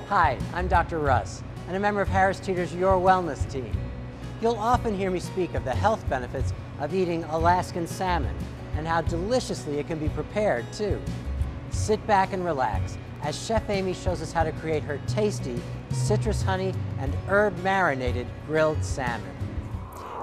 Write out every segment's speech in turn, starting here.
Hi, I'm Dr. Russ, and a member of Harris Teeter's Your Wellness team. You'll often hear me speak of the health benefits of eating Alaskan salmon and how deliciously it can be prepared too. Sit back and relax as Chef Amy shows us how to create her tasty citrus honey and herb marinated grilled salmon.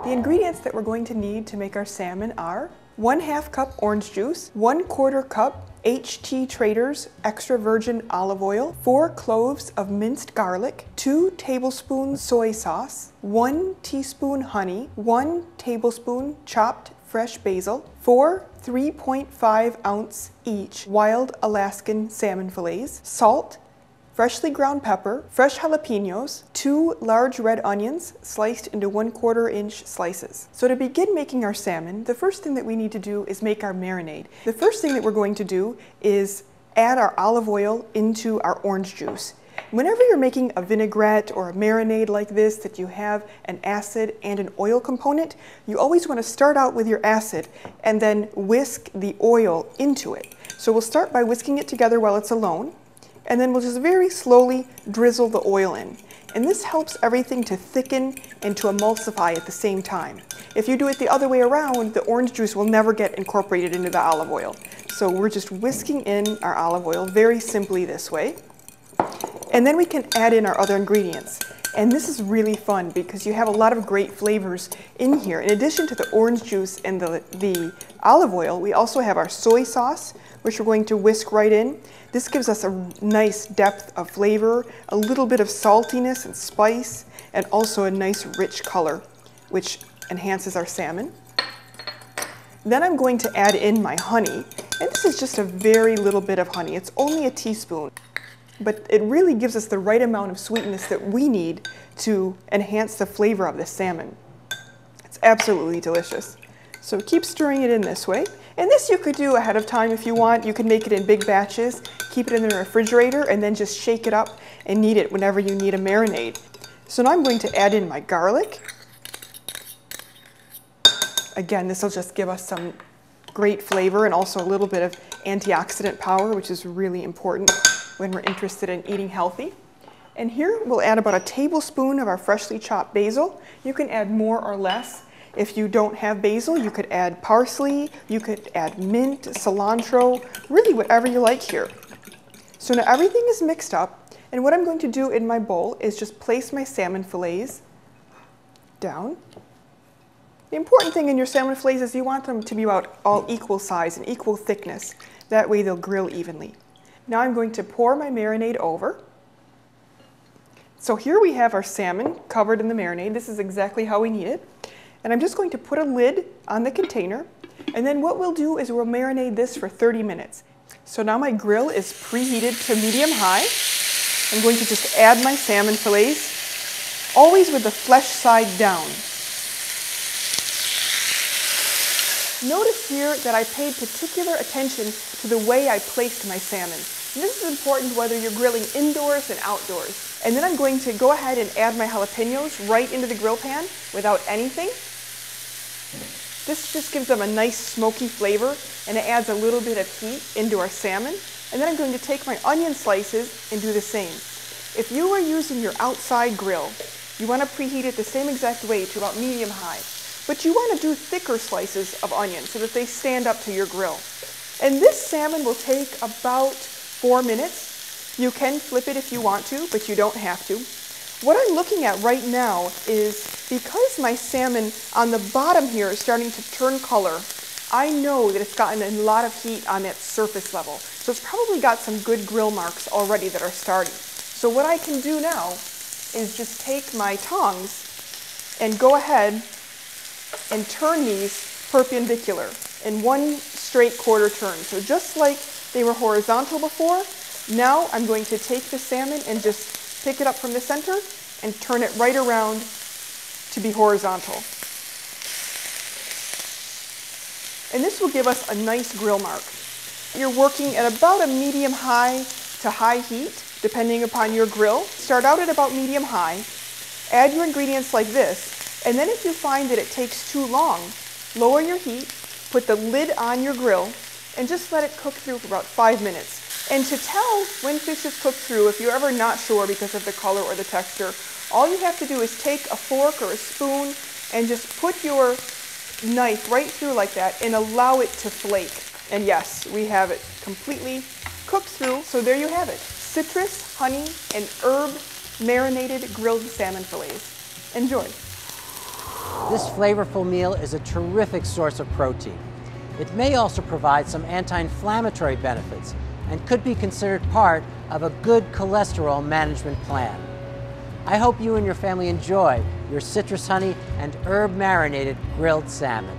The ingredients that we're going to need to make our salmon are 1/2 cup orange juice, 1/4 cup HT Traders extra virgin olive oil, 4 cloves of minced garlic, 2 tablespoons soy sauce, 1 teaspoon honey, 1 tablespoon chopped fresh basil, 4 3.5 ounce each wild Alaskan salmon fillets, salt, freshly ground pepper, fresh jalapenos, 2 large red onions sliced into 1/4 inch slices. So to begin making our salmon, the first thing that we need to do is make our marinade. The first thing that we're going to do is add our olive oil into our orange juice. Whenever you're making a vinaigrette or a marinade like this that you have an acid and an oil component, you always want to start out with your acid and then whisk the oil into it. So we'll start by whisking it together while it's alone, and then we'll just very slowly drizzle the oil in. And this helps everything to thicken and to emulsify at the same time. If you do it the other way around, the orange juice will never get incorporated into the olive oil. So we're just whisking in our olive oil very simply this way. And then we can add in our other ingredients. And this is really fun because you have a lot of great flavors in here. In addition to the orange juice and the olive oil, we also have our soy sauce, which we're going to whisk right in. This gives us a nice depth of flavor, a little bit of saltiness and spice, and also a nice rich color, which enhances our salmon. Then I'm going to add in my honey, and this is just a very little bit of honey. It's only a teaspoon, but it really gives us the right amount of sweetness that we need to enhance the flavor of the salmon. It's absolutely delicious. So keep stirring it in this way. And this you could do ahead of time if you want. You can make it in big batches, keep it in the refrigerator, and then just shake it up and knead it whenever you need a marinade. So now I'm going to add in my garlic. Again, this will just give us some great flavor and also a little bit of antioxidant power, which is really important when we're interested in eating healthy. And here we'll add about a tablespoon of our freshly chopped basil. You can add more or less. If you don't have basil, you could add parsley, you could add mint, cilantro, really whatever you like here. So now everything is mixed up, and what I'm going to do in my bowl is just place my salmon fillets down. The important thing in your salmon fillets is you want them to be about all equal size and equal thickness. That way they'll grill evenly. Now I'm going to pour my marinade over. So here we have our salmon covered in the marinade. This is exactly how we need it. And I'm just going to put a lid on the container, and then what we'll do is we'll marinate this for 30 minutes. So now my grill is preheated to medium high. I'm going to just add my salmon fillets, always with the flesh side down. Notice here that I paid particular attention to the way I placed my salmon. And this is important whether you're grilling indoors and outdoors. And then I'm going to go ahead and add my jalapenos right into the grill pan without anything. This just gives them a nice smoky flavor, and it adds a little bit of heat into our salmon. And then I'm going to take my onion slices and do the same. If you are using your outside grill, you want to preheat it the same exact way to about medium high. But you want to do thicker slices of onion so that they stand up to your grill. And this salmon will take about 4 minutes. You can flip it if you want to, but you don't have to. What I'm looking at right now is because my salmon on the bottom here is starting to turn color, I know that it's gotten a lot of heat on that surface level. So it's probably got some good grill marks already that are starting. So what I can do now is just take my tongs and go ahead and turn these perpendicular in one straight quarter turn. So just like they were horizontal before, now I'm going to take the salmon and just pick it up from the center and turn it right around to be horizontal. And this will give us a nice grill mark. You're working at about a medium high to high heat, depending upon your grill. Start out at about medium high, add your ingredients like this, and then if you find that it takes too long, lower your heat, put the lid on your grill, and just let it cook through for about 5 minutes. And to tell when fish is cooked through, if you're ever not sure because of the color or the texture, all you have to do is take a fork or a spoon and just put your knife right through like that and allow it to flake. And yes, we have it completely cooked through. So there you have it. Citrus, honey, and herb marinated grilled salmon fillets. Enjoy. This flavorful meal is a terrific source of protein. It may also provide some anti-inflammatory benefits and could be considered part of a good cholesterol management plan. I hope you and your family enjoy your citrus honey and herb marinated grilled salmon.